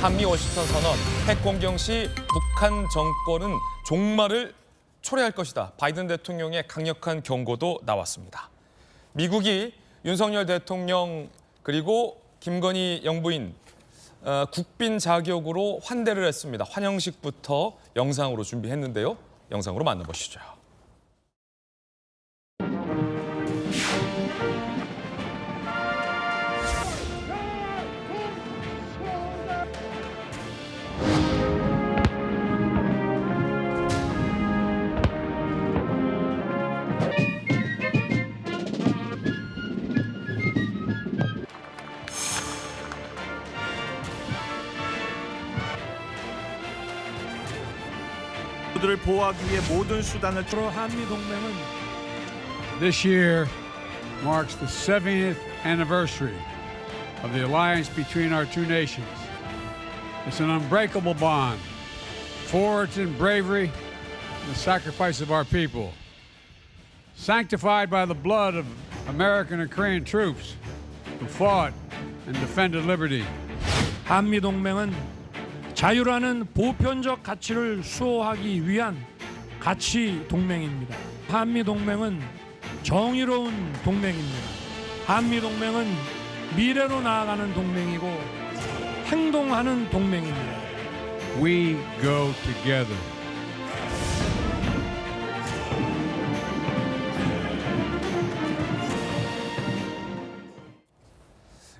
한미 워싱턴 선언, 핵 공격 시 북한 정권은 종말을 초래할 것이다. 바이든 대통령의 강력한 경고도 나왔습니다. 미국이 윤석열 대통령 그리고 김건희 영부인 국빈 자격으로 환대를 했습니다. 환영식부터 영상으로 준비했는데요. 영상으로 만나보시죠. 들을 보호하기 위해 모든 수단을 한미 동맹은 This year marks the 70th anniversary of the alliance between our two nations. It's an unbreakable bond, forged in bravery and the sacrifice of our people, sanctified by the blood of American and Korean troops who fought and defended liberty. 한미 동맹은 자유라는 보편적 가치를 수호하기 위한 가치 동맹입니다. 한미 동맹은 정의로운 동맹입니다. 한미 동맹은 미래로 나아가는 동맹이고 행동하는 동맹입니다. We go together.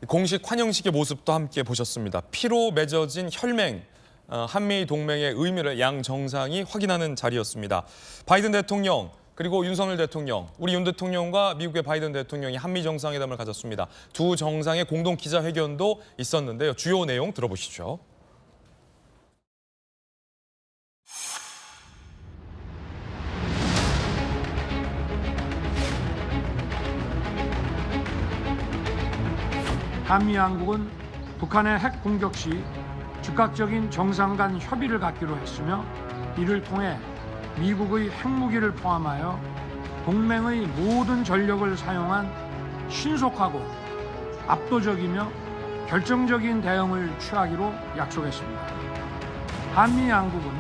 공식 환영식의 모습도 함께 보셨습니다. 피로 맺어진 혈맹, 한미 동맹의 의미를 양 정상이 확인하는 자리였습니다. 바이든 대통령 그리고 윤석열 대통령, 우리 윤 대통령과 미국의 바이든 대통령이 한미 정상회담을 가졌습니다. 두 정상의 공동 기자회견도 있었는데요. 주요 내용 들어보시죠. 한미 양국은 북한의 핵 공격 시 즉각적인 정상 간 협의를 갖기로 했으며 이를 통해 미국의 핵무기를 포함하여 동맹의 모든 전력을 사용한 신속하고 압도적이며 결정적인 대응을 취하기로 약속했습니다. 한미 양국은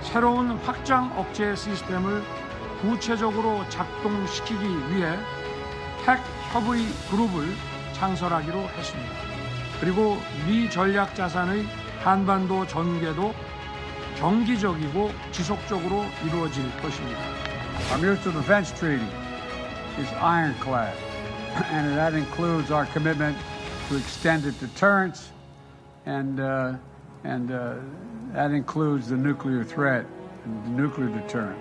새로운 확장 억제 시스템을 구체적으로 작동시키기 위해 핵 협의 그룹을 창설하기로 했습니다. 그리고 미 전략 자산의 한반도 전개도 정기적이고 지속적으로 이루어질 것입니다. Our mutual defense treaty is ironclad, and that includes our commitment to extended deterrence, and that includes the nuclear threat and the nuclear deterrent.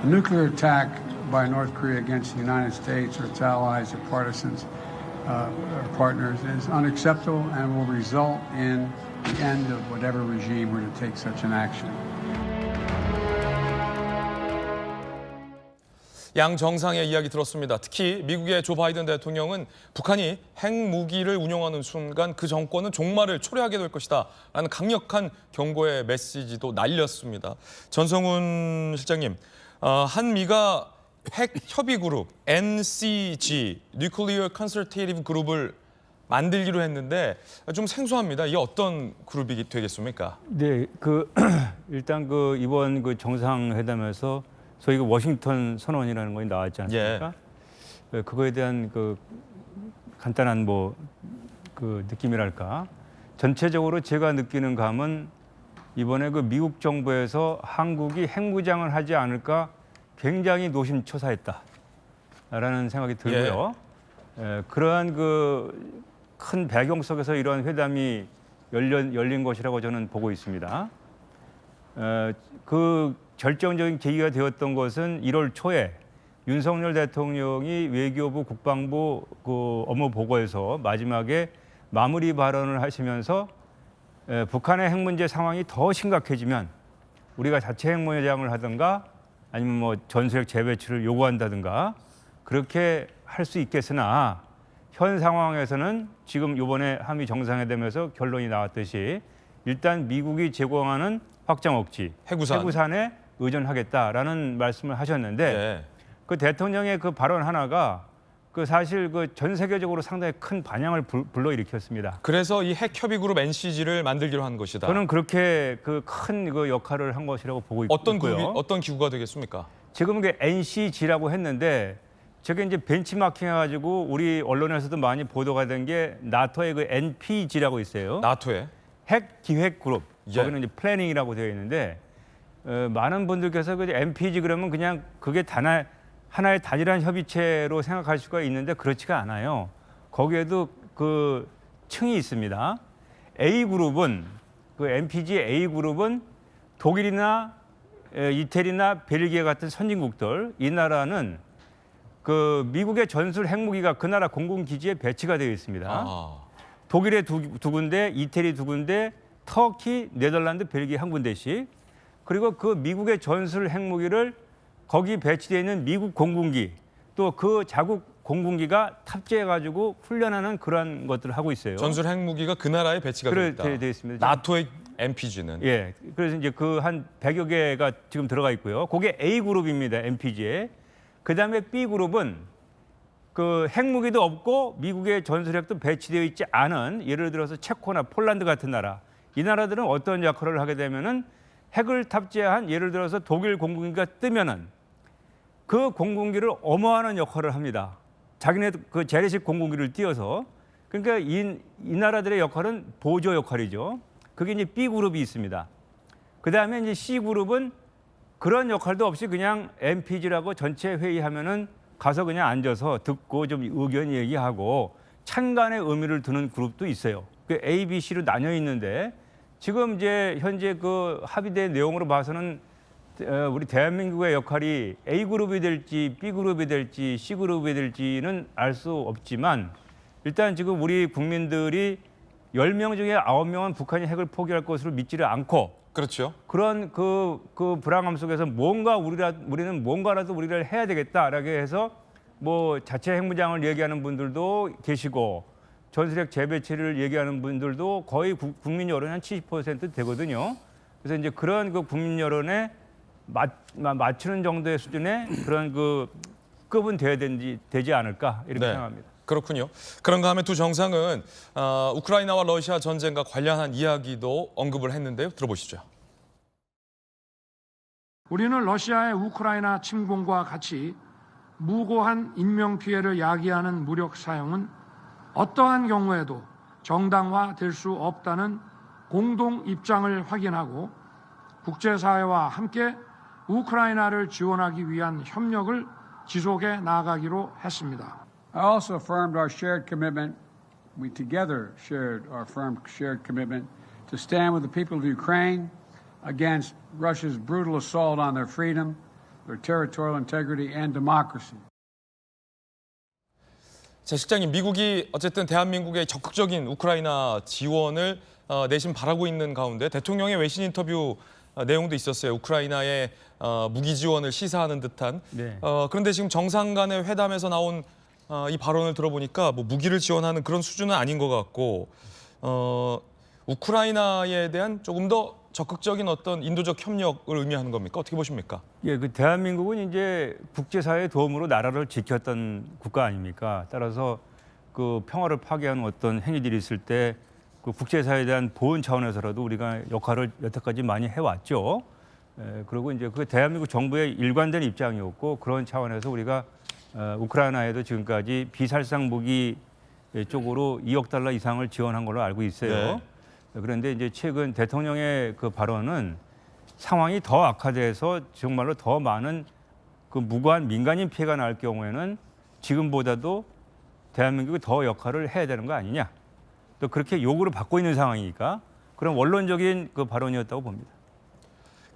A nuclear attack by North Korea against the United States or its allies or partisans or partners is unacceptable and will result in the end of whatever regime were to take such an action. 양 정상의 이야기 들었습니다. 특히 미국의 조 바이든 대통령은 북한이 핵무기를 운용하는 순간 그 정권은 종말을 초래하게 될 것이다 라는 강력한 경고의 메시지도 날렸습니다. 전성훈 실장님, 한미가 핵 협의 그룹 NCG, Nuclear Consultative 그룹을 만들기로 했는데 좀 생소합니다. 이게 어떤 그룹이 되겠습니까? 네, 일단 이번 정상회담에서 소위 워싱턴 선언이라는 것이 나왔지 않습니까? 예. 그거에 대한 간단한 느낌이랄까. 전체적으로 제가 느끼는 감은 이번에 미국 정부에서 한국이 핵무장을 하지 않을까 굉장히 노심초사했다라는 생각이 들고요. 예. 그러한 큰 배경 속에서 이런 회담이 열린 것이라고 저는 보고 있습니다. 결정적인 계기가 되었던 것은 1월 초에 윤석열 대통령이 외교부 국방부 업무 보고에서 마지막에 마무리 발언을 하시면서 북한의 핵 문제 상황이 더 심각해지면 우리가 자체 핵무장을 하든가 아니면 전술핵 재배치를 요구한다든가 그렇게 할 수 있겠으나 현 상황에서는 지금 이번에 한미 정상회담에서 결론이 나왔듯이 일단 미국이 제공하는 확장 억지, 해구산에 의존하겠다라는 말씀을 하셨는데 그 대통령의 발언 하나가 사실 그 전 세계적으로 상당히 큰 반향을 불러일으켰습니다. 그래서 이 핵 협의 그룹 NCG를 만들기로 한 것이다. 저는 그렇게 그 큰 그 역할을 한 것이라고 보고 어떤 있고요. 그룹이, 어떤 기구가 되겠습니까? 지금 그 NCG라고 했는데 저게 이제 벤치마킹 해가지고 우리 언론에서도 많이 보도가 된 게 나토의 그 NPG라고 있어요. 나토에. 핵 기획 그룹. 예. 거기는 이제 플래닝이라고 되어 있는데 많은 분들께서 그 NPG 그러면 그냥 그게 하나의 단일한 협의체로 생각할 수가 있는데 그렇지가 않아요. 거기에도 그 층이 있습니다. A 그룹은 그 NPG A 그룹은 독일이나 이태리나 벨기에 같은 선진국들 이 나라는 그 미국의 전술 핵무기가 그 나라 공군 기지에 배치가 되어 있습니다. 아. 독일의 두 군데, 이태리 두 군데, 터키, 네덜란드, 벨기에 한 군데씩. 그리고 그 미국의 전술 핵무기를 거기 배치되어 있는 미국 공군기 또 그 자국 공군기가 탑재해가지고 훈련하는 그런 것들을 하고 있어요. 전술 핵무기가 그 나라에 배치가 되어 있다. 되어 있습니다. 나토의 NPG는. 예, 그래서 이제 그 한 100여 개가 지금 들어가 있고요. 그게 A 그룹입니다, NPG에. 그다음에 B 그룹은 그 핵무기도 없고 미국의 전술핵도 배치되어 있지 않은 예를 들어서 체코나 폴란드 같은 나라. 이 나라들은 어떤 역할을 하게 되면은 핵을 탑재한 예를 들어서 독일 공군기가 뜨면은 그 공군기를 엄호하는 역할을 합니다. 자기네 그 재래식 공군기를 띄워서. 그러니까 이 나라들의 역할은 보조 역할이죠. 그게 이제 B 그룹이 있습니다. 그다음에 이제 C 그룹은 그런 역할도 없이 그냥 NPG라고 전체 회의하면은 가서 그냥 앉아서 듣고 좀 의견 얘기하고 찬간의 의미를 두는 그룹도 있어요. 그 A, B, C로 나뉘어 있는데 지금 이제 현재 그 합의된 내용으로 봐서는 우리 대한민국의 역할이 A 그룹이 될지 B 그룹이 될지 C 그룹이 될지는 알 수 없지만 일단 지금 우리 국민들이 10명 중에 9명은 북한이 핵을 포기할 것으로 믿지를 않고 그렇죠. 그런 그 불안감 속에서 우리는 뭔가라도 우리를 해야 되겠다라고 해서 뭐 자체 핵무장을 얘기하는 분들도 계시고 전술핵 재배치를 얘기하는 분들도 거의 국민 여론이 한 70% 되거든요. 그래서 이제 그런 그 국민 여론에 맞추는 정도의 수준의 그런 그 급은 되지 않을까 이렇게 네. 생각합니다. 그렇군요. 그런가 하면 두 정상은 우크라이나와 러시아 전쟁과 관련한 이야기도 언급을 했는데요. 들어보시죠. 우리는 러시아의 우크라이나 침공과 같이 무고한 인명피해를 야기하는 무력 사용은 어떠한 경우에도 정당화될 수 없다는 공동 입장을 확인하고 국제사회와 함께 우크라이나를 지원하기 위한 협력을 지속해 나가기로 했습니다. I also affirmed our shared commitment. We together shared our firm shared commitment to stand with the people of Ukraine against Russia's brutal assault on their freedom, their territorial integrity, and democracy. 자, 실장님, 미국이 어쨌든 대한민국의 적극적인 우크라이나 지원을 내심 바라고 있는 가운데 대통령의 외신 인터뷰 내용도 있었어요. 우크라이나의 무기 지원을 시사하는 듯한. 네. 그런데 지금 정상 간의 회담에서 나온 이 발언을 들어보니까 뭐 무기를 지원하는 그런 수준은 아닌 것 같고 우크라이나에 대한 조금 더 적극적인 어떤 인도적 협력을 의미하는 겁니까? 어떻게 보십니까? 예, 그 대한민국은 이제 국제사회의 도움으로 나라를 지켰던 국가 아닙니까? 따라서 그 평화를 파괴하는 어떤 행위들이 있을 때 그 국제사회에 대한 보훈 차원에서라도 우리가 역할을 여태까지 많이 해왔죠. 그리고 이제 그 대한민국 정부의 일관된 입장이었고 그런 차원에서 우리가 우크라이나에도 지금까지 비살상 무기 쪽으로 2억 달러 이상을 지원한 걸로 알고 있어요. 네. 그런데 이제 최근 대통령의 그 발언은 상황이 더 악화돼서 정말로 더 많은 그 무고한 민간인 피해가 날 경우에는 지금보다도 대한민국이 더 역할을 해야 되는 거 아니냐. 또 그렇게 요구를 받고 있는 상황이니까 그런 원론적인 그 발언이었다고 봅니다.